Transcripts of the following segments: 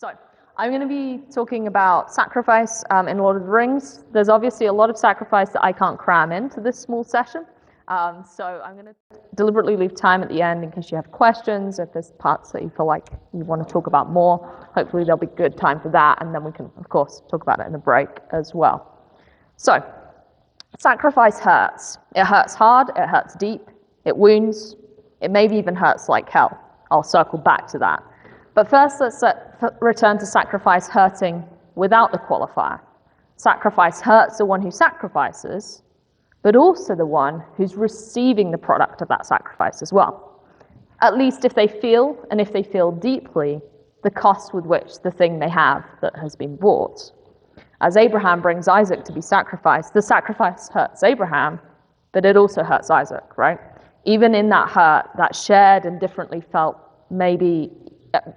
So I'm going to be talking about sacrifice in Lord of the Rings. There's obviously a lot of sacrifice that I can't cram into this small session. So I'm going to deliberately leave time at the end in case you have questions, if there's parts that you feel like you want to talk about more. Hopefully there'll be good time for that, and then we can, of course, talk about it in the break as well. So, sacrifice hurts. It hurts hard, it hurts deep, it wounds, it maybe even hurts like hell. I'll circle back to that. But first, let's return to sacrifice hurting without the qualifier. Sacrifice hurts the one who sacrifices, but also the one who's receiving the product of that sacrifice as well. At least if they feel, and if they feel deeply, the cost with which the thing they have that has been bought. As Abraham brings Isaac to be sacrificed, the sacrifice hurts Abraham, but it also hurts Isaac, right? Even in that hurt, that shared and differently felt, maybe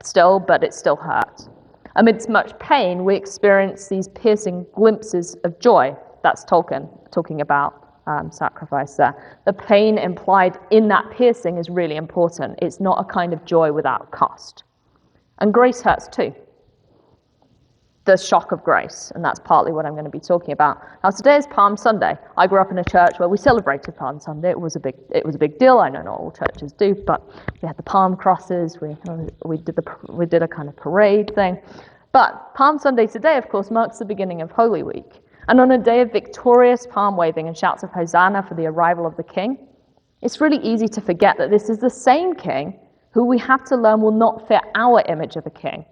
still, but it still hurt. Amidst much pain, we experience these piercing glimpses of joy. That's Tolkien talking about sacrifice there. The pain implied in that piercing is really important. It's not a kind of joy without cost. And grace hurts too. The shock of grace, and that's partly what I'm going to be talking about. Now, today is Palm Sunday. I grew up in a church where we celebrated Palm Sunday. It was a big deal. I know not all churches do, but we had the palm crosses. We did a kind of parade thing. But Palm Sunday today, of course, marks the beginning of Holy Week. And on a day of victorious palm waving and shouts of Hosanna for the arrival of the King, it's really easy to forget that this is the same King who we have to learn will not fit our image of a king.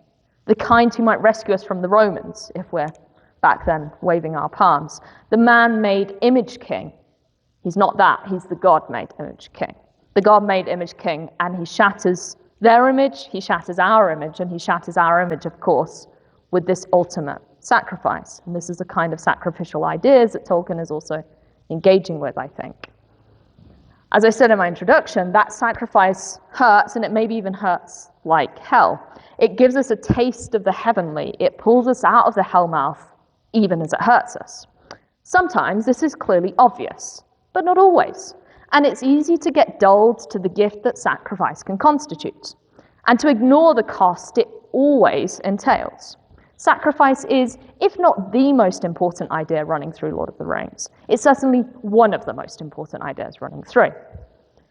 The kind who might rescue us from the Romans, if we're back then waving our palms. The man-made image king. He's not that, he's the God-made image king. The God-made image king, and he shatters their image, he shatters our image, and he shatters our image, of course, with this ultimate sacrifice. And this is the kind of sacrificial ideas that Tolkien is also engaging with, I think. As I said in my introduction, that sacrifice hurts, and it maybe even hurts like hell. It gives us a taste of the heavenly. It pulls us out of the hell mouth, even as it hurts us. Sometimes this is clearly obvious, but not always. And it's easy to get dulled to the gift that sacrifice can constitute, and to ignore the cost it always entails. Sacrifice is, if not the most important idea running through Lord of the Rings, it's certainly one of the most important ideas running through.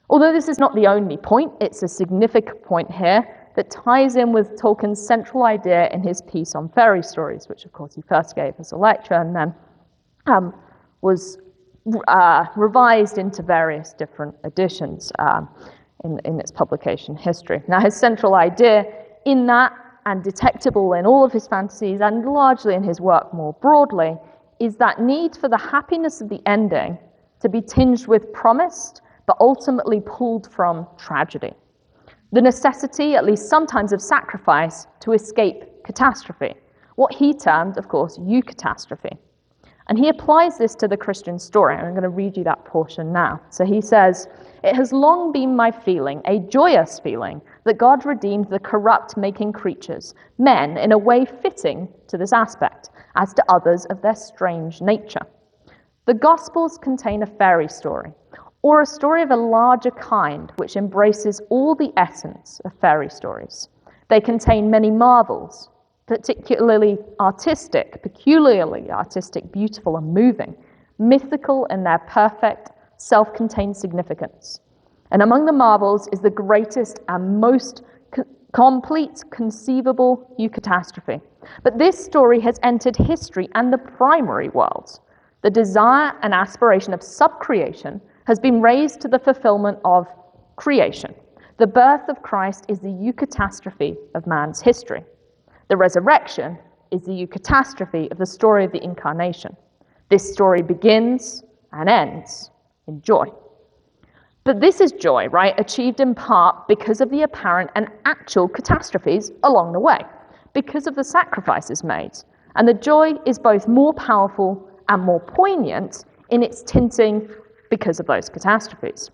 Although this is not the only point, it's a significant point here that ties in with Tolkien's central idea in his piece on fairy stories, which of course he first gave as a lecture and then was revised into various different editions in its publication history. Now, his central idea in that, and detectable in all of his fantasies and largely in his work more broadly, is that need for the happiness of the ending to be tinged with promised but ultimately pulled from tragedy. The necessity, at least sometimes, of sacrifice to escape catastrophe. What he termed, of course, eucatastrophe. And he applies this to the Christian story. I'm going to read you that portion now. So he says, "It has long been my feeling, a joyous feeling, that God redeemed the corrupt making creatures, men, in a way fitting to this aspect, as to others of their strange nature. The Gospels contain a fairy story, or a story of a larger kind which embraces all the essence of fairy stories. They contain many marvels, peculiarly artistic, beautiful and moving, mythical in their perfect, self-contained significance. And among the marvels is the greatest and most complete conceivable eucatastrophe. But this story has entered history and the primary worlds. The desire and aspiration of subcreation has been raised to the fulfillment of creation. The birth of Christ is the eucatastrophe of man's history. The resurrection is the eucatastrophe of the story of the incarnation. This story begins and ends in joy." But this is joy, right, achieved in part because of the apparent and actual catastrophes along the way, because of the sacrifices made. And the joy is both more powerful and more poignant in its tinting because of those catastrophes.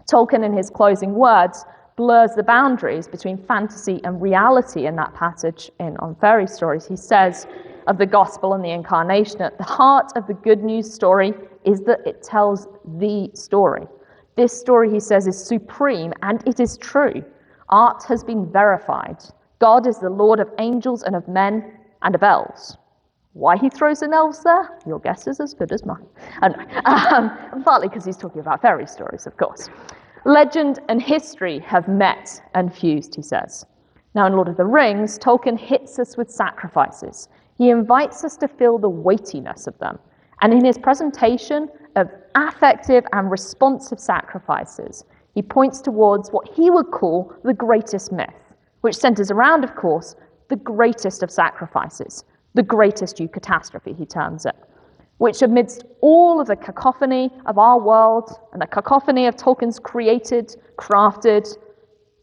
Tolkien, in his closing words, blurs the boundaries between fantasy and reality in that passage on fairy stories. He says of the gospel and the incarnation, at the heart of the good news story is that it tells the story. This story, he says, is supreme, and it is true. Art has been verified. God is the Lord of angels and of men and of elves. Why he throws in elves there? Your guess is as good as mine. Partly because he's talking about fairy stories, of course. Legend and history have met and fused, he says. Now, in Lord of the Rings, Tolkien hits us with sacrifices. He invites us to feel the weightiness of them. And in his presentation of affective and responsive sacrifices, he points towards what he would call the greatest myth, which centers around, of course, the greatest of sacrifices, the greatest eucatastrophe, he terms it, which amidst all of the cacophony of our world and the cacophony of Tolkien's created, crafted,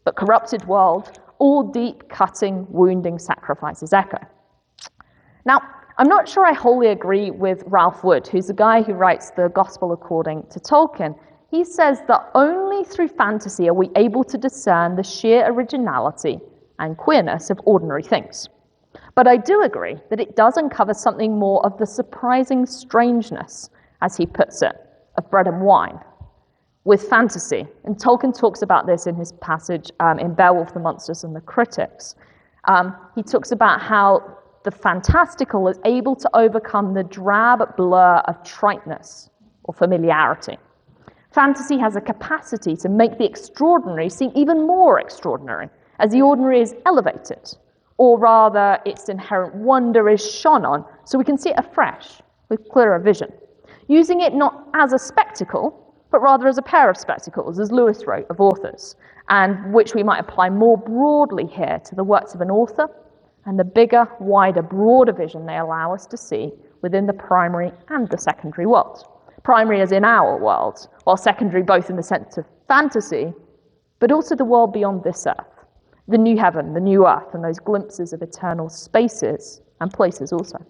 but corrupted world, all deep, cutting, wounding sacrifices echo. Now, I'm not sure I wholly agree with Ralph Wood, who's the guy who writes the Gospel according to Tolkien. He says that only through fantasy are we able to discern the sheer originality and queerness of ordinary things. But I do agree that it does uncover something more of the surprising strangeness, as he puts it, of bread and wine with fantasy. And Tolkien talks about this in his passage in Beowulf, the Monsters and the Critics. He talks about how the fantastical is able to overcome the drab blur of triteness or familiarity. Fantasy has a capacity to make the extraordinary seem even more extraordinary, as the ordinary is elevated, or rather its inherent wonder is shone on, so we can see it afresh with clearer vision, using it not as a spectacle, but rather as a pair of spectacles, as Lewis wrote of authors, and which we might apply more broadly here to the works of an author and the bigger, wider, broader vision they allow us to see within the primary and the secondary world. Primary as in our world, while secondary both in the sense of fantasy, but also the world beyond this earth, the new heaven, the new earth, and those glimpses of eternal spaces and places also.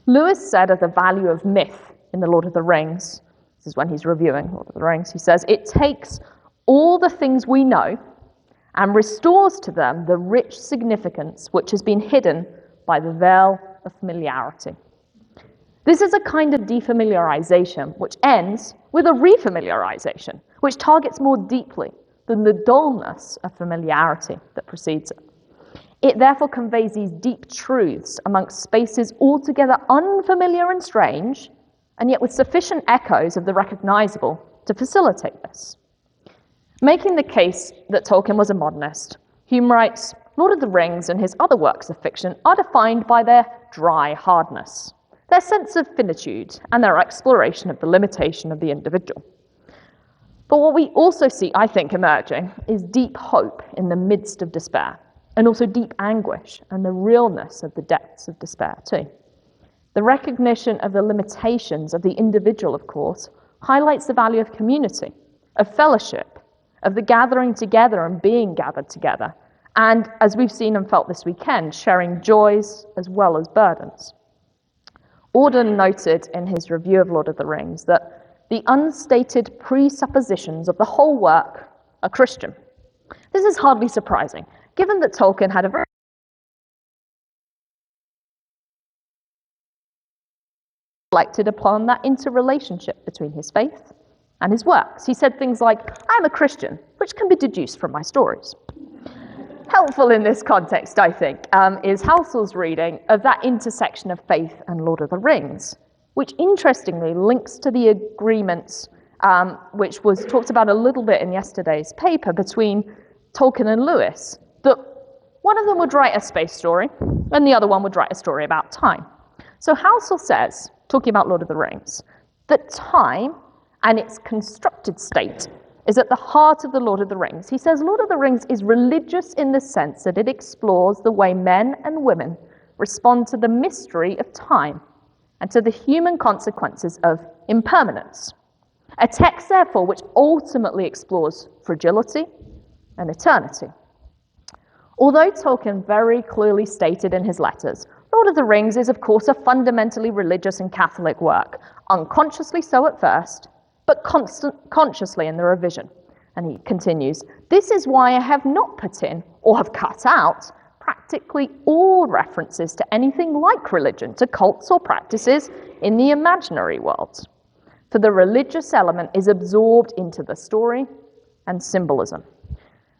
Lewis said of the value of myth in The Lord of the Rings, this is when he's reviewing Lord of the Rings, he says, it takes all the things we know and restores to them the rich significance which has been hidden by the veil of familiarity. This is a kind of defamiliarization which ends with a refamiliarization, which targets more deeply than the dullness of familiarity that precedes it. It therefore conveys these deep truths amongst spaces altogether unfamiliar and strange, and yet with sufficient echoes of the recognizable to facilitate this. Making the case that Tolkien was a modernist, Hume writes, Lord of the Rings and his other works of fiction are defined by their dry hardness, their sense of finitude, and their exploration of the limitation of the individual. But what we also see, I think, emerging is deep hope in the midst of despair, and also deep anguish and the realness of the depths of despair too. The recognition of the limitations of the individual, of course, highlights the value of community, of fellowship, of the gathering together and being gathered together, and, as we've seen and felt this weekend, sharing joys as well as burdens. Auden noted in his review of Lord of the Rings that the unstated presuppositions of the whole work are Christian. This is hardly surprising, given that Tolkien had a very reflected upon that interrelationship between his faith and his works. He said things like, I am a Christian, which can be deduced from my stories. Helpful in this context, I think, is Halsel's reading of that intersection of faith and Lord of the Rings, which interestingly links to the agreements which was talked about a little bit in yesterday's paper between Tolkien and Lewis, that one of them would write a space story and the other one would write a story about time. So Halsel says, talking about Lord of the Rings, that time and its constructed state is at the heart of the Lord of the Rings. He says Lord of the Rings is religious in the sense that it explores the way men and women respond to the mystery of time and to the human consequences of impermanence. A text, therefore, which ultimately explores fragility and eternity. Although Tolkien very clearly stated in his letters, Lord of the Rings is, of course, a fundamentally religious and Catholic work, unconsciously so at first, but consciously in the revision. And he continues, this is why I have not put in, or have cut out, practically all references to anything like religion, to cults or practices in the imaginary world. For the religious element is absorbed into the story and symbolism.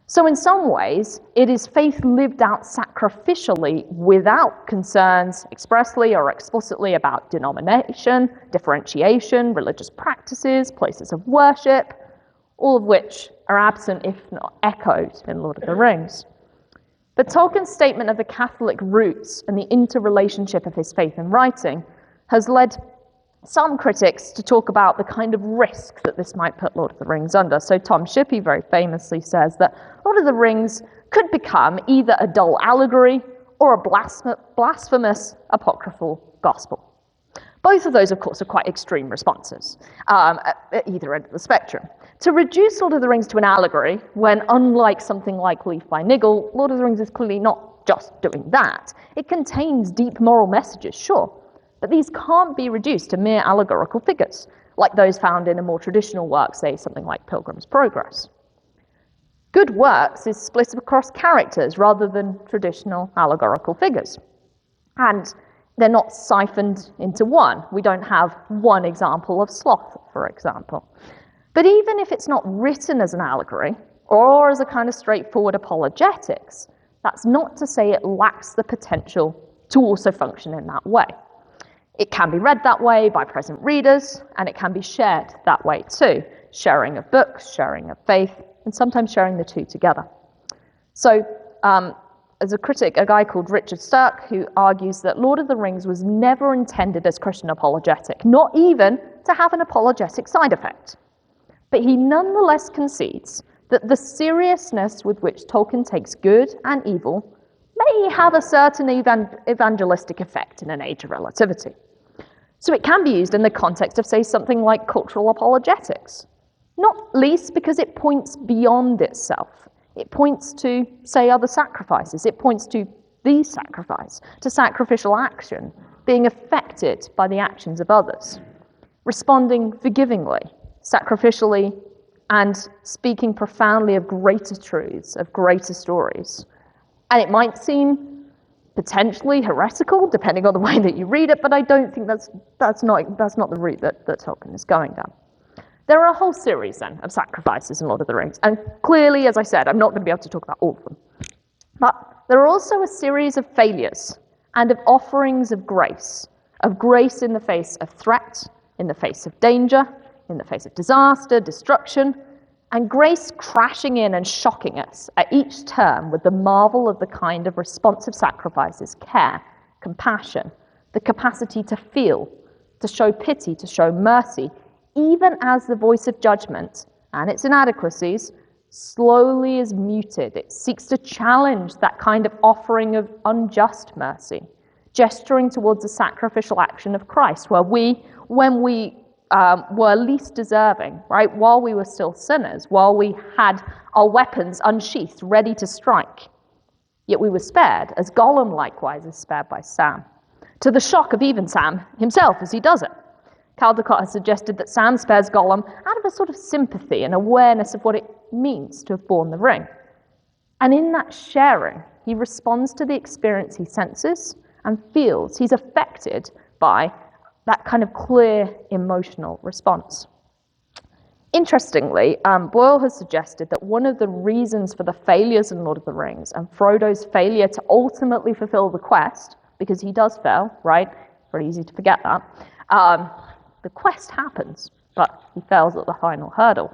So in some ways, it is faith lived out sacrificially without concerns expressly or explicitly about denomination, differentiation, religious practices, places of worship, all of which are absent, if not echoed, in Lord of the Rings. But Tolkien's statement of the Catholic roots and the interrelationship of his faith and writing has led some critics to talk about the kind of risk that this might put Lord of the Rings under. So Tom Shippey very famously says that Lord of the Rings could become either a dull allegory or a blasphemous apocryphal gospel. Both of those, of course, are quite extreme responses, at either end of the spectrum. To reduce Lord of the Rings to an allegory, when unlike something like Leaf by Niggle, Lord of the Rings is clearly not just doing that. It contains deep moral messages, sure, but these can't be reduced to mere allegorical figures, like those found in a more traditional work, say something like Pilgrim's Progress. Good works is split across characters rather than traditional allegorical figures. And they're not siphoned into one. We don't have one example of sloth, for example. But even if it's not written as an allegory, or as a kind of straightforward apologetics, that's not to say it lacks the potential to also function in that way. It can be read that way by present readers, and it can be shared that way too. Sharing of books, sharing of faith, and sometimes sharing the two together. So, as a critic, a guy called Richard Stirk, who argues that Lord of the Rings was never intended as Christian apologetic, not even to have an apologetic side effect. But he nonetheless concedes that the seriousness with which Tolkien takes good and evil may have a certain evangelistic effect in an age of relativity. So it can be used in the context of, say, something like cultural apologetics, not least because it points beyond itself. It points to, say, other sacrifices. It points to the sacrifice, to sacrificial action, being affected by the actions of others, responding forgivingly, sacrificially, and speaking profoundly of greater truths, of greater stories. And it might seem potentially heretical, depending on the way that you read it, but I don't think that's not the route that Tolkien is going down. There are a whole series, then, of sacrifices in Lord of the Rings, and clearly, as I said, I'm not going to be able to talk about all of them. But there are also a series of failures and of offerings of grace in the face of threat, in the face of danger, in the face of disaster, destruction, and grace crashing in and shocking us at each turn with the marvel of the kind of responsive sacrifices, care, compassion, the capacity to feel, to show pity, to show mercy, even as the voice of judgment and its inadequacies slowly is muted. It seeks to challenge that kind of offering of unjust mercy, gesturing towards the sacrificial action of Christ, where when we were least deserving, right, while we were still sinners, while we had our weapons unsheathed, ready to strike, yet we were spared, as Gollum likewise is spared by Sam, to the shock of even Sam himself as he does it. Caldecott has suggested that Sam spares Gollum out of a sort of sympathy and awareness of what it means to have borne the ring. And in that sharing, he responds to the experience he senses and feels. He's affected by that kind of clear emotional response. Interestingly, Boyle has suggested that one of the reasons for the failures in Lord of the Rings and Frodo's failure to ultimately fulfill the quest, because he does fail, right? Very easy to forget that. The quest happens, but he fails at the final hurdle.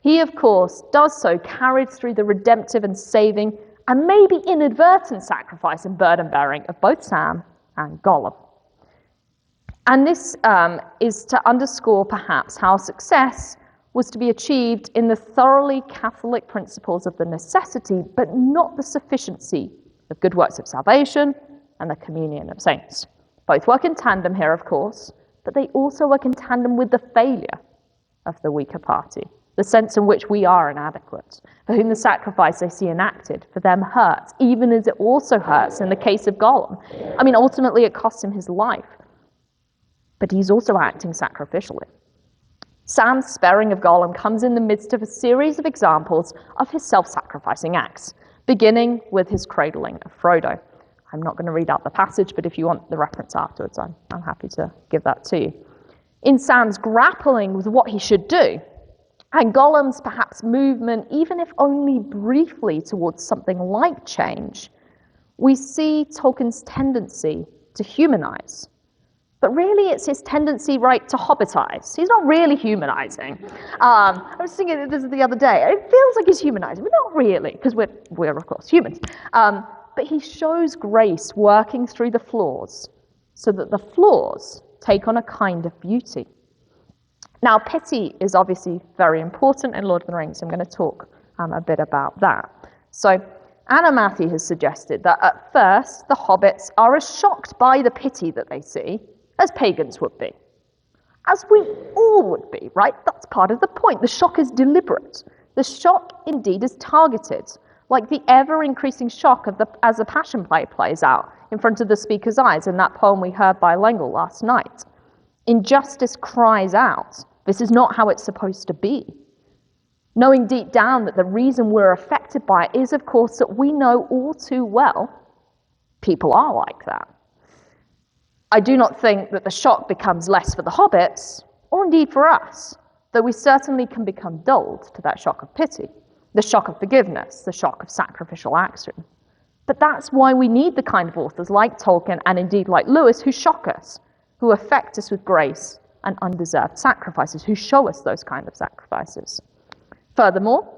He, of course, does so carried through the redemptive and saving and maybe inadvertent sacrifice and burden-bearing of both Sam and Gollum. And this is to underscore, perhaps, how success was to be achieved in the thoroughly Catholic principles of the necessity, but not the sufficiency of good works of salvation and the communion of saints. Both work in tandem here, of course, but they also work in tandem with the failure of the weaker party, the sense in which we are inadequate, for whom the sacrifice they see enacted for them hurts, even as it also hurts in the case of Gollum. I mean, ultimately it costs him his life, but he's also acting sacrificially. Sam's sparing of Gollum comes in the midst of a series of examples of his self-sacrificing acts, beginning with his cradling of Frodo. I'm not going to read out the passage, but if you want the reference afterwards, I'm happy to give that to you. In Sam's grappling with what he should do, And Gollum's perhaps movement, even if only briefly, towards something like change, we see Tolkien's tendency to humanize. But really, it's his tendency, right, to hobbitize. He's not really humanizing. I was thinking this the other day. It feels like he's humanizing, but not really, because we're of course, humans. But he shows grace working through the flaws so that the flaws take on a kind of beauty. Now, pity is obviously very important in Lord of the Rings. I'm going to talk a bit about that. So, Anna Matthew has suggested that at first, the hobbits are as shocked by the pity that they see as pagans would be. As we all would be, right? That's part of the point. The shock is deliberate. The shock, indeed, is targeted, like the ever-increasing shock as the Passion Play plays out in front of the speaker's eyes in that poem we heard by Lengel last night. Injustice cries out, this is not how it's supposed to be. Knowing deep down that the reason we're affected by it is, of course, that we know all too well people are like that. I do not think that the shock becomes less for the hobbits, or indeed for us, though we certainly can become dulled to that shock of pity, the shock of forgiveness, the shock of sacrificial action. But that's why we need the kind of authors like Tolkien and indeed like Lewis who shock us, who affect us with grace and undeserved sacrifices, who show us those kind of sacrifices. Furthermore,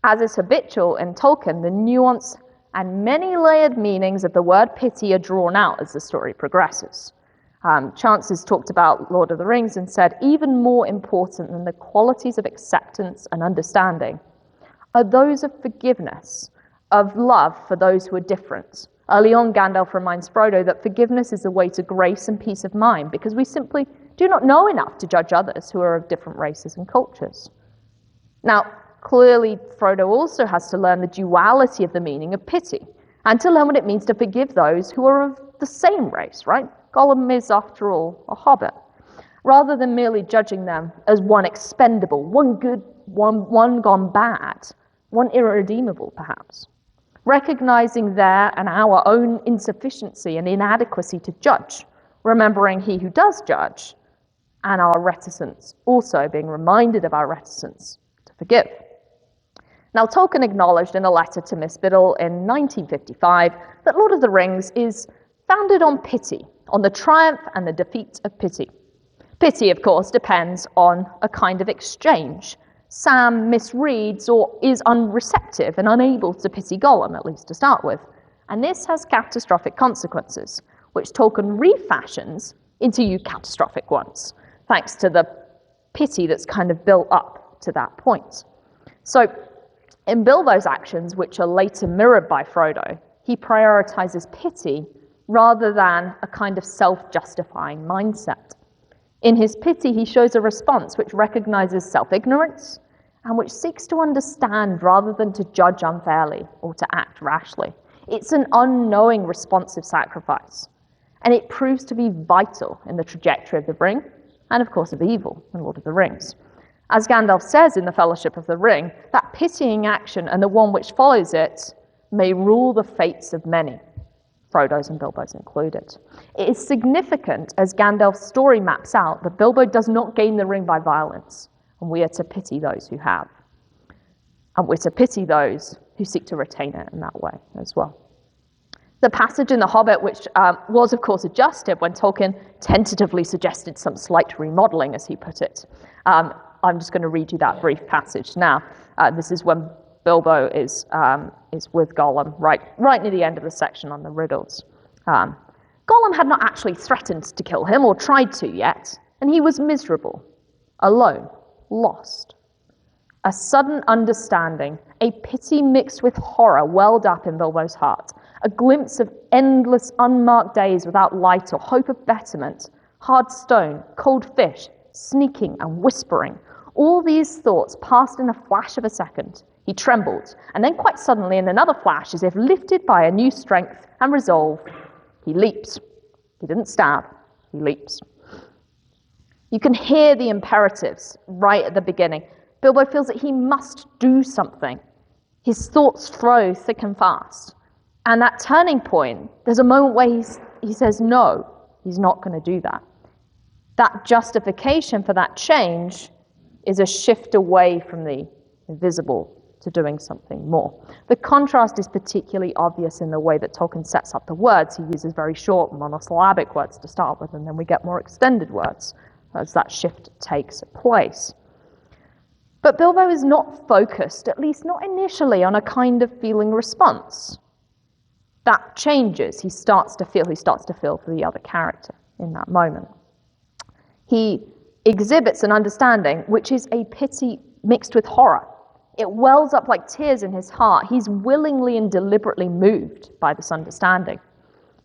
as is habitual in Tolkien, the nuance and many layered meanings of the word pity are drawn out as the story progresses. Chance has talked about Lord of the Rings and said, even more important than the qualities of acceptance and understanding are those of forgiveness, of love for those who are different. Early on, Gandalf reminds Frodo that forgiveness is the way to grace and peace of mind, because we simply do not know enough to judge others who are of different races and cultures. Now, clearly, Frodo also has to learn the duality of the meaning of pity, and to learn what it means to forgive those who are of the same race, right? Gollum is, after all, a hobbit. Rather than merely judging them as one expendable, one good, one gone bad, one irredeemable, perhaps. Recognizing their and our own insufficiency and inadequacy to judge, remembering he who does judge, and our reticence, also being reminded of our reticence to forgive. Now, Tolkien acknowledged in a letter to Miss Biddle in 1955 that Lord of the Rings is founded on pity, on the triumph and the defeat of pity. Pity, of course, depends on a kind of exchange. Sam misreads or is unreceptive and unable to pity Gollum, at least to start with. And this has catastrophic consequences, which Tolkien refashions into catastrophic ones, thanks to the pity that's kind of built up to that point. So, in Bilbo's actions, which are later mirrored by Frodo, he prioritizes pity rather than a kind of self-justifying mindset. In his pity, he shows a response which recognizes self-ignorance and which seeks to understand rather than to judge unfairly or to act rashly. It's an unknowing responsive sacrifice, and it proves to be vital in the trajectory of the ring and, of course, of evil in Lord of the Rings. As Gandalf says in the Fellowship of the Ring, that pitying action and the one which follows it may rule the fates of many, Frodo's and Bilbo's included. It is significant, as Gandalf's story maps out, that Bilbo does not gain the ring by violence, and we are to pity those who have. And we're to pity those who seek to retain it in that way as well. The passage in The Hobbit, which was, of course, adjusted when Tolkien tentatively suggested some slight remodeling, as he put it. I'm just going to read you that brief passage now. This is when Bilbo is with Gollum, right near the end of the section on the riddles. Gollum had not actually threatened to kill him or tried to yet, and he was miserable, alone, lost. A sudden understanding, a pity mixed with horror welled up in Bilbo's heart, a glimpse of endless unmarked days without light or hope of betterment, hard stone, cold fish, sneaking and whispering. All these thoughts passed in a flash of a second. He trembled, and then quite suddenly in another flash, as if lifted by a new strength and resolve, he leaps. He didn't stab, he leaps. You can hear the imperatives right at the beginning. Bilbo feels that he must do something. His thoughts flow thick and fast. And that turning point, there's a moment where he says no, he's not going to do that. That justification for that change is a shift away from the invisible to doing something more. The contrast is particularly obvious in the way that Tolkien sets up the words. He uses very short monosyllabic words to start with, and then we get more extended words as that shift takes place. But Bilbo is not focused, at least not initially, on a kind of feeling response. That changes. He starts to feel for the other character in that moment. He exhibits an understanding which is a pity mixed with horror. It wells up like tears in his heart. He's willingly and deliberately moved by this understanding.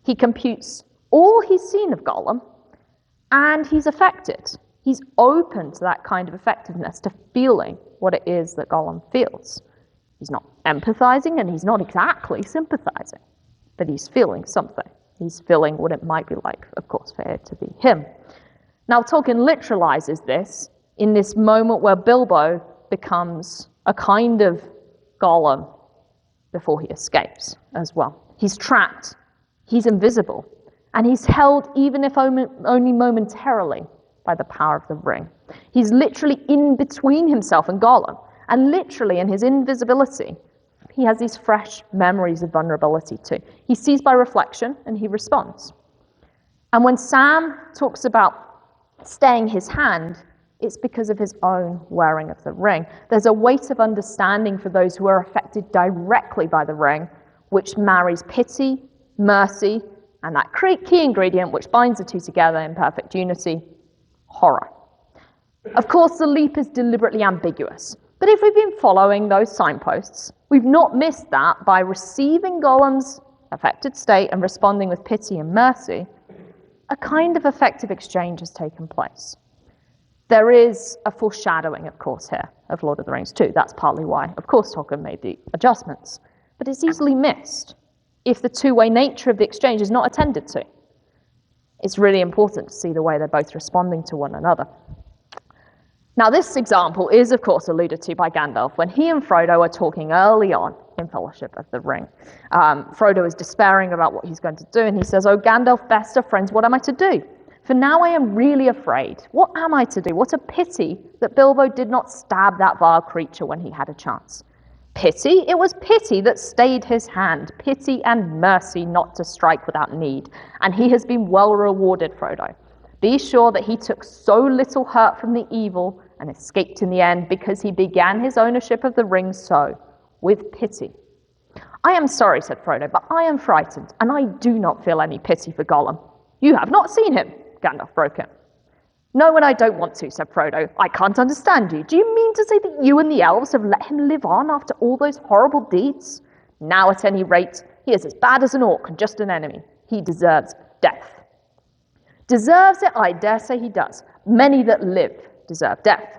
He computes all he's seen of Gollum, and he's affected. He's open to that kind of effectiveness, to feeling what it is that Gollum feels. He's not empathizing, and he's not exactly sympathizing, but he's feeling something. He's feeling what it might be like, of course, for it to be him. Now, Tolkien literalizes this in this moment where Bilbo becomes a kind of Gollum before he escapes as well. He's trapped, he's invisible, and he's held, even if only momentarily, by the power of the ring. He's literally in between himself and Gollum, and literally in his invisibility, he has these fresh memories of vulnerability too. He sees by reflection, and he responds. And when Sam talks about staying his hand, it's because of his own wearing of the ring. There's a weight of understanding for those who are affected directly by the ring, which marries pity, mercy, and that key ingredient which binds the two together in perfect unity, horror. Of course, the leap is deliberately ambiguous, but if we've been following those signposts, we've not missed that by receiving Gollum's affected state and responding with pity and mercy, a kind of effective exchange has taken place. There is a foreshadowing, of course, here of Lord of the Rings too. That's partly why, of course, Tolkien made the adjustments. But it's easily missed if the two-way nature of the exchange is not attended to. It's really important to see the way they're both responding to one another. Now, this example is, of course, alluded to by Gandalf when he and Frodo are talking early on in Fellowship of the Ring. Frodo is despairing about what he's going to do, and he says, "Oh, Gandalf, best of friends, what am I to do? For now I am really afraid. What am I to do? What a pity that Bilbo did not stab that vile creature when he had a chance. Pity? It was pity that stayed his hand. Pity and mercy not to strike without need. And he has been well rewarded, Frodo. Be sure that he took so little hurt from the evil and escaped in the end because he began his ownership of the ring so, with pity." "I am sorry," said Frodo, "but I am frightened, and I do not feel any pity for Gollum." "You have not seen him," Gandalf broke in. "No, and I don't want to," said Frodo. "I can't understand you. Do you mean to say that you and the elves have let him live on after all those horrible deeds? Now, at any rate, he is as bad as an orc and just an enemy. He deserves death." Deserves it? I dare say he does. Many that live deserve death,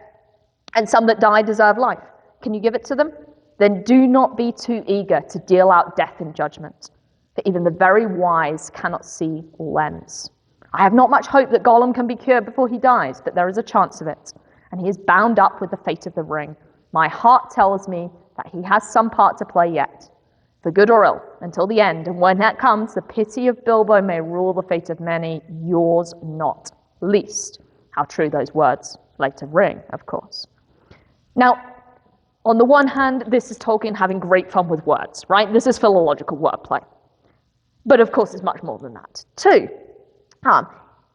and some that die deserve life. Can you give it to them? Then do not be too eager to deal out death in judgment, for even the very wise cannot see all ends. I have not much hope that Gollum can be cured before he dies, but there is a chance of it, and he is bound up with the fate of the ring. My heart tells me that he has some part to play yet, for good or ill, until the end, and when that comes, the pity of Bilbo may rule the fate of many, yours not least. How true those words later ring, of course. Now, on the one hand, this is Tolkien having great fun with words, right? This is philological wordplay. But of course, it's much more than that, too.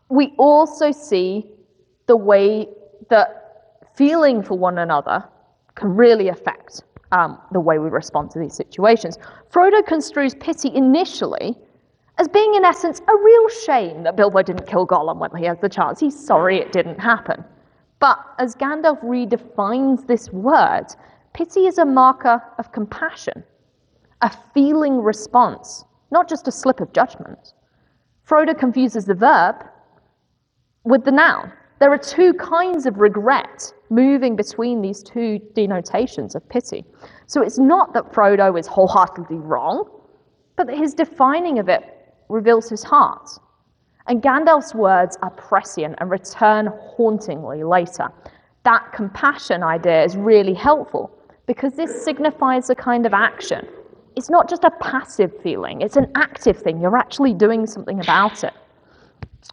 We also see the way that feeling for one another can really affect the way we respond to these situations. Frodo construes pity initially as being, in essence, a real shame that Bilbo didn't kill Gollum when he has the chance. He's sorry it didn't happen. But as Gandalf redefines this word, pity is a marker of compassion, a feeling response, not just a slip of judgment. Frodo confuses the verb with the noun. There are two kinds of regret moving between these two denotations of pity. So it's not that Frodo is wholeheartedly wrong, but that his defining of it reveals his heart. And Gandalf's words are prescient and return hauntingly later. That compassion idea is really helpful because this signifies a kind of action. It's not just a passive feeling, it's an active thing. You're actually doing something about it.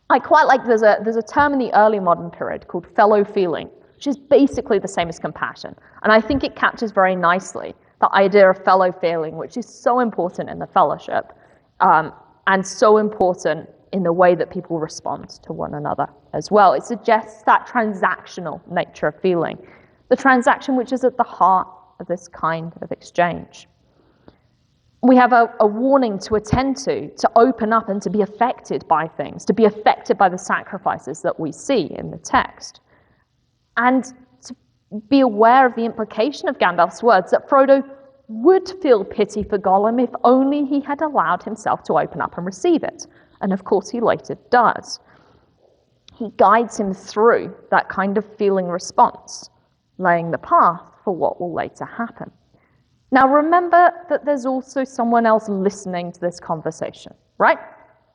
I quite like, there's a term in the early modern period called fellow feeling, which is basically the same as compassion. And I think it captures very nicely the idea of fellow feeling, which is so important in the fellowship, and so important in the way that people respond to one another as well. It suggests that transactional nature of feeling, the transaction which is at the heart of this kind of exchange. We have a warning to attend to open up and to be affected by things, to be affected by the sacrifices that we see in the text. And to be aware of the implication of Gandalf's words that Frodo would feel pity for Gollum if only he had allowed himself to open up and receive it. And of course he later does. He guides him through that kind of feeling response, laying the path for what will later happen. Now remember that there's also someone else listening to this conversation, right?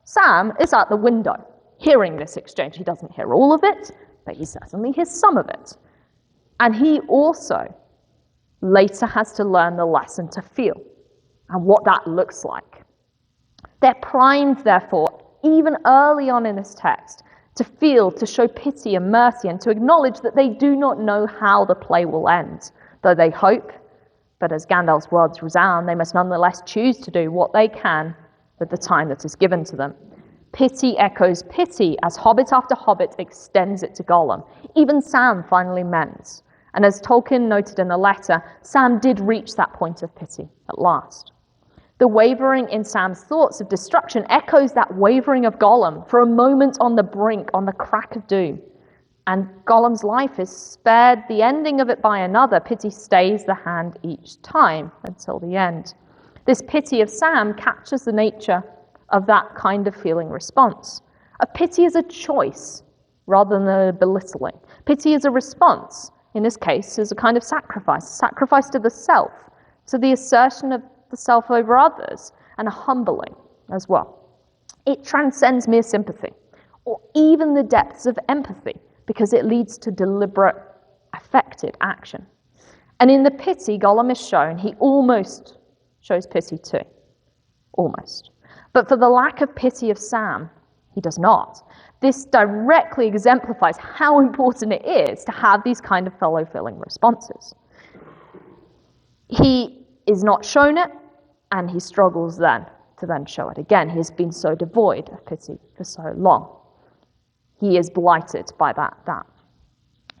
Sam is at the window, hearing this exchange. He doesn't hear all of it, but he certainly hears some of it. And he also later has to learn the lesson to feel and what that looks like. They're primed, therefore, even early on in this text, to feel, to show pity and mercy, and to acknowledge that they do not know how the play will end, though they hope. But as Gandalf's words resound, they must nonetheless choose to do what they can with the time that is given to them. Pity echoes pity as hobbit after hobbit extends it to Gollum. Even Sam finally mends. And as Tolkien noted in a letter, Sam did reach that point of pity at last. The wavering in Sam's thoughts of destruction echoes that wavering of Gollum for a moment on the brink, on the crack of doom. And Gollum's life is spared the ending of it by another. Pity stays the hand each time until the end. This pity of Sam captures the nature of that kind of feeling response. A pity is a choice rather than a belittling. Pity is a response. In this case, is a kind of sacrifice to the self, to the assertion of the self over others, and a humbling as well. It transcends mere sympathy, or even the depths of empathy, because it leads to deliberate, affected action. And in the pity Gollum is shown, he almost shows pity too. Almost. But for the lack of pity of Sam, he does not. This directly exemplifies how important it is to have these kind of fellow feeling responses. He is not shown it, and he struggles then to then show it again. He has been so devoid of pity for so long. He is blighted by that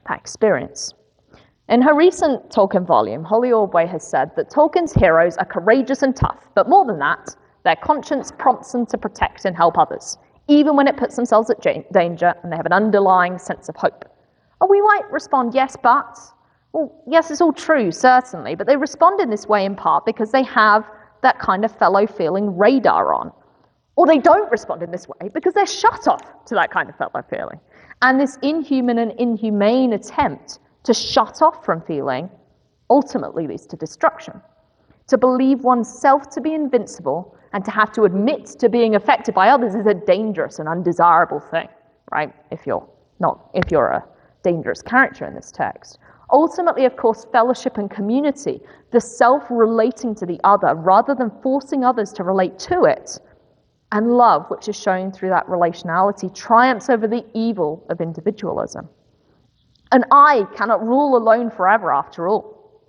experience. In her recent Tolkien volume, Holly Ordway has said that Tolkien's heroes are courageous and tough, but more than that, their conscience prompts them to protect and help others, even when it puts themselves at danger and they have an underlying sense of hope. Oh, we might respond, yes, but... Well, yes, it's all true, certainly, but they respond in this way in part because they have that kind of fellow feeling radar on. Or they don't respond in this way because they're shut off to that kind of fellow feeling. And this inhuman and inhumane attempt to shut off from feeling ultimately leads to destruction. To believe oneself to be invincible and to have to admit to being affected by others is a dangerous and undesirable thing, right? If you're a dangerous character in this text. Ultimately, of course, fellowship and community, the self relating to the other rather than forcing others to relate to it, and love, which is shown through that relationality, triumphs over the evil of individualism. An I cannot rule alone forever, after all.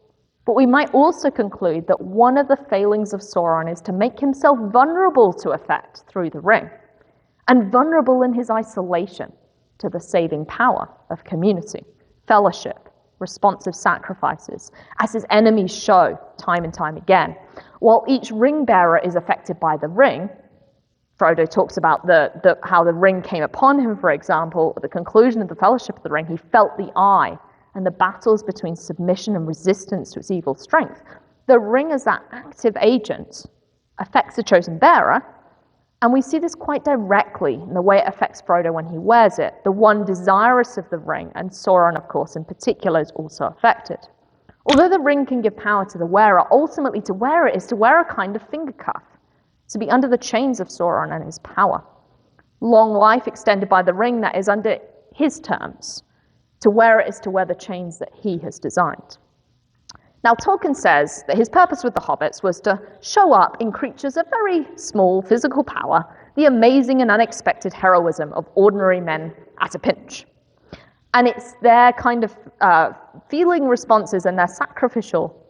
But we might also conclude that one of the failings of Sauron is to make himself vulnerable to effect through the ring, and vulnerable in his isolation to the saving power of community, fellowship, responsive sacrifices, as his enemies show time and time again. While each ring bearer is affected by the ring, Frodo talks about how the ring came upon him, for example. At the conclusion of the Fellowship of the Ring, he felt the eye and the battles between submission and resistance to its evil strength. The ring as that active agent affects the chosen bearer, and we see this quite directly in the way it affects Frodo when he wears it. The one desirous of the ring, and Sauron, of course, in particular, is also affected. Although the ring can give power to the wearer, ultimately to wear it is to wear a kind of finger cuff, to be under the chains of Sauron and his power. Long life extended by the ring, that is under his terms. To wear it is to wear the chains that he has designed. Now, Tolkien says that his purpose with the hobbits was to show up in creatures of very small physical power the amazing and unexpected heroism of ordinary men at a pinch. And it's their kind of feeling responses and their sacrificial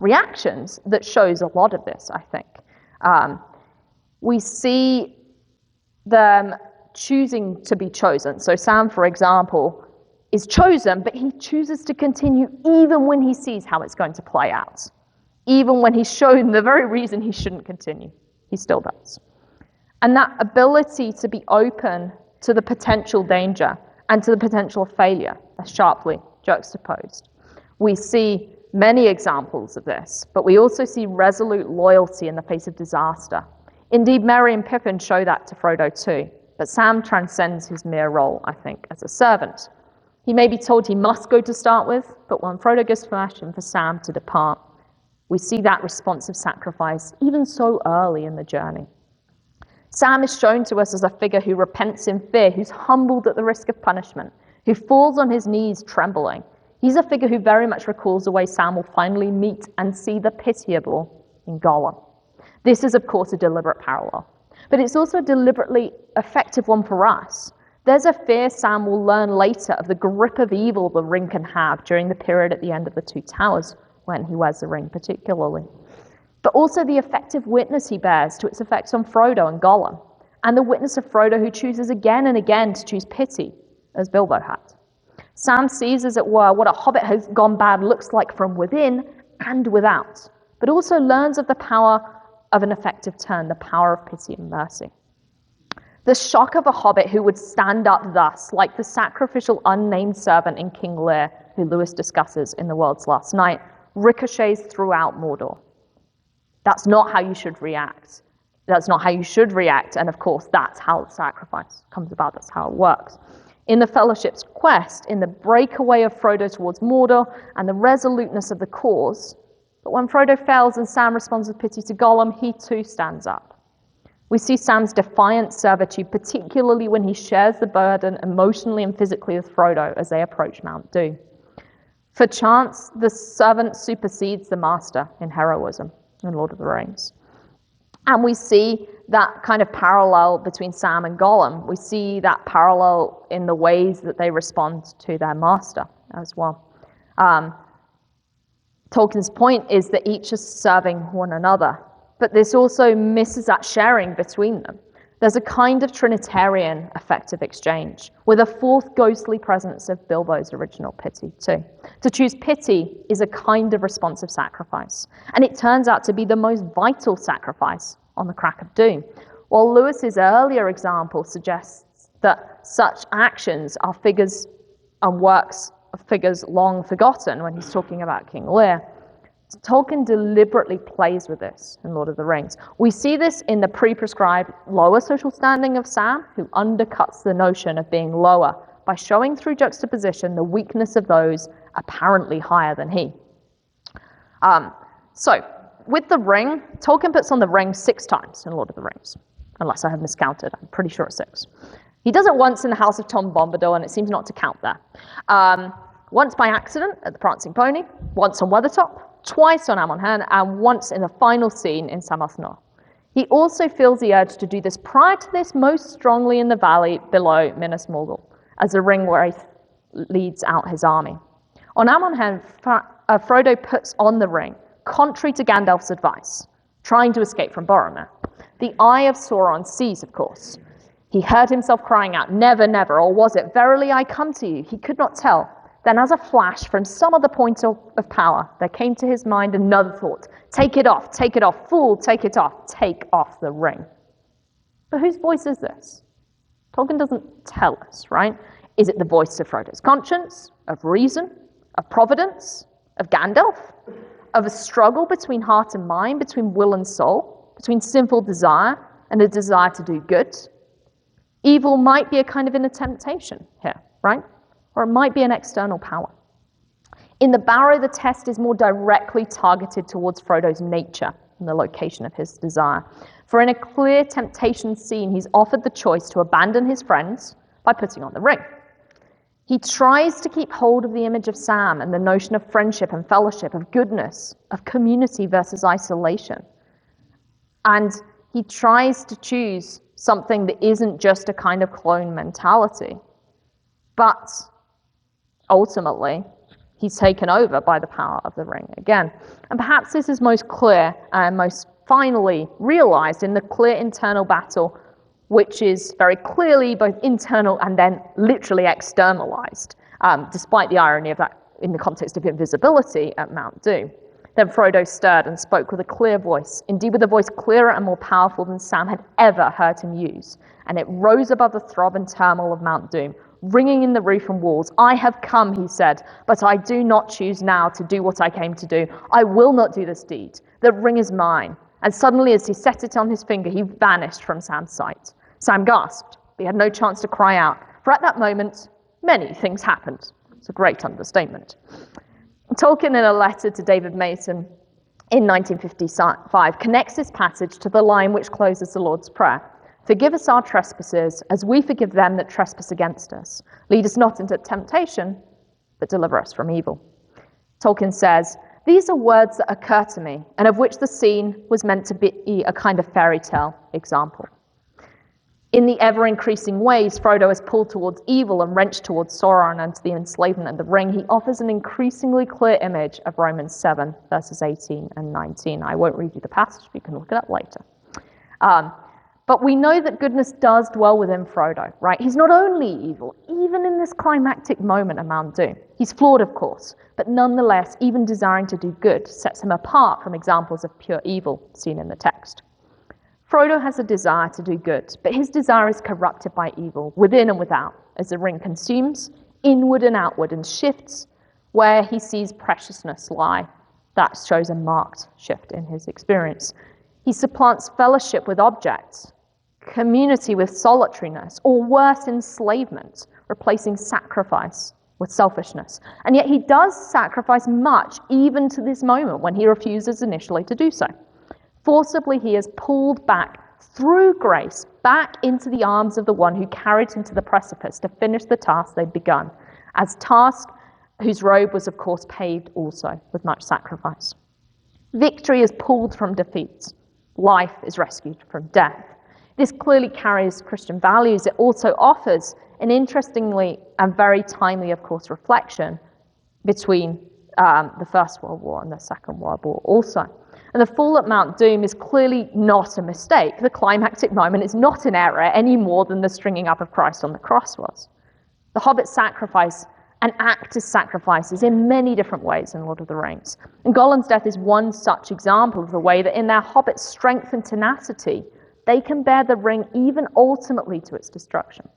reactions that shows a lot of this, I think. We see them choosing to be chosen. So Sam, for example, is chosen, but he chooses to continue even when he sees how it's going to play out. Even when he's shown the very reason he shouldn't continue, he still does. And that ability to be open to the potential danger and to the potential failure are sharply juxtaposed. We see many examples of this, but we also see resolute loyalty in the face of disaster. Indeed, Merry and Pippin show that to Frodo too, but Sam transcends his mere role, I think, as a servant. He may be told he must go to start with, but when Frodo gives permission for Sam to depart, we see that responsive sacrifice even so early in the journey. Sam is shown to us as a figure who repents in fear, who's humbled at the risk of punishment, who falls on his knees trembling. He's a figure who very much recalls the way Sam will finally meet and see the pitiable in Gollum. This is, of course, a deliberate parallel, but it's also a deliberately effective one for us. There's a fear Sam will learn later of the grip of evil the ring can have during the period at the end of the Two Towers, when he wears the ring particularly. But also the effective witness he bears to its effects on Frodo and Gollum, and the witness of Frodo who chooses again and again to choose pity, as Bilbo had. Sam sees, as it were, what a hobbit has gone bad looks like from within and without, but also learns of the power of an effective turn, the power of pity and mercy. The shock of a hobbit who would stand up thus, like the sacrificial unnamed servant in King Lear, who Lewis discusses in The World's Last Night, ricochets throughout Mordor. That's not how you should react. That's not how you should react, and of course, that's how the sacrifice comes about. That's how it works. In the Fellowship's quest, in the breakaway of Frodo towards Mordor, and the resoluteness of the cause, but when Frodo fails and Sam responds with pity to Gollum, he too stands up. We see Sam's defiant servitude, particularly when he shares the burden emotionally and physically with Frodo as they approach Mount Doom. For chance, the servant supersedes the master in heroism in Lord of the Rings. And we see that kind of parallel between Sam and Gollum. We see that parallel in the ways that they respond to their master as well. Tolkien's point is that each is serving one another, but this also misses that sharing between them. There's a kind of Trinitarian effective exchange, with a fourth ghostly presence of Bilbo's original pity too. To choose pity is a kind of responsive sacrifice, and it turns out to be the most vital sacrifice on the crack of doom. While Lewis's earlier example suggests that such actions are figures and works of figures long forgotten when he's talking about King Lear, Tolkien deliberately plays with this in Lord of the Rings. We see this in the pre-prescribed lower social standing of Sam, who undercuts the notion of being lower by showing through juxtaposition the weakness of those apparently higher than he. So, with the ring, Tolkien puts on the ring 6 times in Lord of the Rings, unless I have miscounted. I'm pretty sure it's 6. He does it once in the House of Tom Bombadil, and it seems not to count there. Once by accident at the Prancing Pony, once on Weathertop, twice on Amon Hen, and once in the final scene in Sammath Naur. He also feels the urge to do this prior to this most strongly in the valley below Minas Morgul, as the ring Wraith leads out his army. On Amon Hen, Frodo puts on the ring, contrary to Gandalf's advice, trying to escape from Boromir. The eye of Sauron sees, of course. He heard himself crying out, "Never, never," or was it, "Verily I come to you"? He could not tell. Then as a flash from some other point of power, there came to his mind another thought. Take it off, fool, take it off, take off the ring. But whose voice is this? Tolkien doesn't tell us, right? Is it the voice of Frodo's conscience, of reason, of providence, of Gandalf, of a struggle between heart and mind, between will and soul, between sinful desire and a desire to do good? Evil might be a kind of inner temptation here, right? Or it might be an external power. In the Barrow, the test is more directly targeted towards Frodo's nature and the location of his desire. For in a clear temptation scene, he's offered the choice to abandon his friends by putting on the ring. He tries to keep hold of the image of Sam and the notion of friendship and fellowship, of goodness, of community versus isolation. And he tries to choose something that isn't just a kind of clone mentality, but ultimately, he's taken over by the power of the ring again. And perhaps this is most clear and most finally realized in the clear internal battle, which is very clearly both internal and then literally externalized, despite the irony of that in the context of invisibility at Mount Doom. Then Frodo stirred and spoke with a clear voice, indeed with a voice clearer and more powerful than Sam had ever heard him use. And it rose above the throb and turmoil of Mount Doom, ringing in the roof and walls. I have come, he said, but I do not choose now to do what I came to do. I will not do this deed. The ring is mine. And suddenly, as he set it on his finger, he vanished from Sam's sight. Sam gasped, but he had no chance to cry out, for at that moment, many things happened. It's a great understatement. Tolkien, in a letter to David Mason in 1955, connects this passage to the line which closes the Lord's Prayer. Forgive us our trespasses, as we forgive them that trespass against us. Lead us not into temptation, but deliver us from evil. Tolkien says, these are words that occur to me, and of which the scene was meant to be a kind of fairy tale example. In the ever-increasing ways Frodo is pulled towards evil and wrenched towards Sauron and to the enslavement of the ring, he offers an increasingly clear image of Romans 7, verses 18 and 19. I won't read you the passage, you can look it up later. But we know that goodness does dwell within Frodo, right? He's not only evil, even in this climactic moment of Mount Doom. He's flawed, of course, but nonetheless, even desiring to do good sets him apart from examples of pure evil seen in the text. Frodo has a desire to do good, but his desire is corrupted by evil, within and without, as the ring consumes, inward and outward, and shifts where he sees preciousness lie. That shows a marked shift in his experience. He supplants fellowship with objects, community with solitariness, or worse, enslavement, replacing sacrifice with selfishness. And yet he does sacrifice much, even to this moment when he refuses initially to do so. Forcibly, he is pulled back through grace, back into the arms of the one who carried him to the precipice to finish the task they'd begun, as task whose robe was, of course, paved also with much sacrifice. Victory is pulled from defeat. Life is rescued from death. This clearly carries Christian values. It also offers an interestingly and very timely, of course, reflection between the First World War and the Second World War also. And the fall at Mount Doom is clearly not a mistake. The climactic moment is not an error any more than the stringing up of Christ on the cross was. The hobbits sacrifice and act as sacrifices in many different ways in Lord of the Rings. And Gollum's death is one such example of the way that in their hobbit strength and tenacity, they can bear the ring even ultimately to its destruction.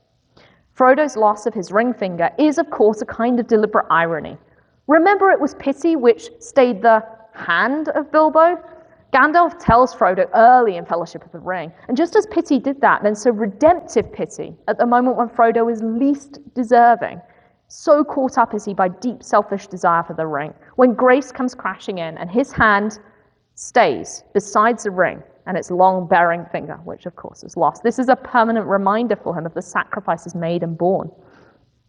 Frodo's loss of his ring finger is, of course, a kind of deliberate irony. Remember, it was pity which stayed the hand of Bilbo? Gandalf tells Frodo early in Fellowship of the Ring, and just as pity did that, then so redemptive pity at the moment when Frodo is least deserving, so caught up is he by deep selfish desire for the ring, when grace comes crashing in and his hand stays beside the ring and its long bearing finger, which of course is lost. This is a permanent reminder for him of the sacrifices made and borne.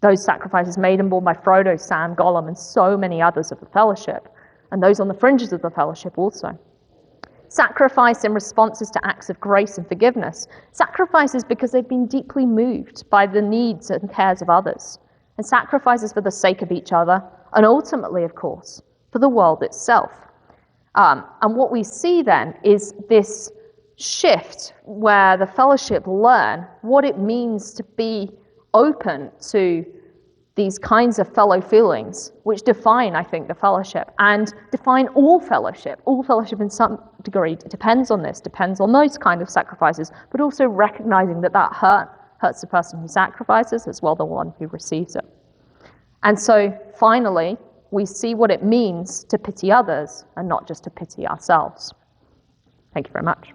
Those sacrifices made and borne by Frodo, Sam, Gollum, and so many others of the Fellowship, and those on the fringes of the Fellowship also. Sacrifice in responses to acts of grace and forgiveness. Sacrifices because they've been deeply moved by the needs and cares of others. And sacrifices for the sake of each other, and ultimately, of course, for the world itself. And what we see then is this shift where the Fellowship learn what it means to be open to these kinds of fellow feelings, which define, I think, the Fellowship, and define all fellowship. All fellowship in some degree depends on this, depends on those kind of sacrifices, but also recognizing that that hurts the person who sacrifices as well the one who receives it. And so, finally, we see what it means to pity others and not just to pity ourselves. Thank you very much.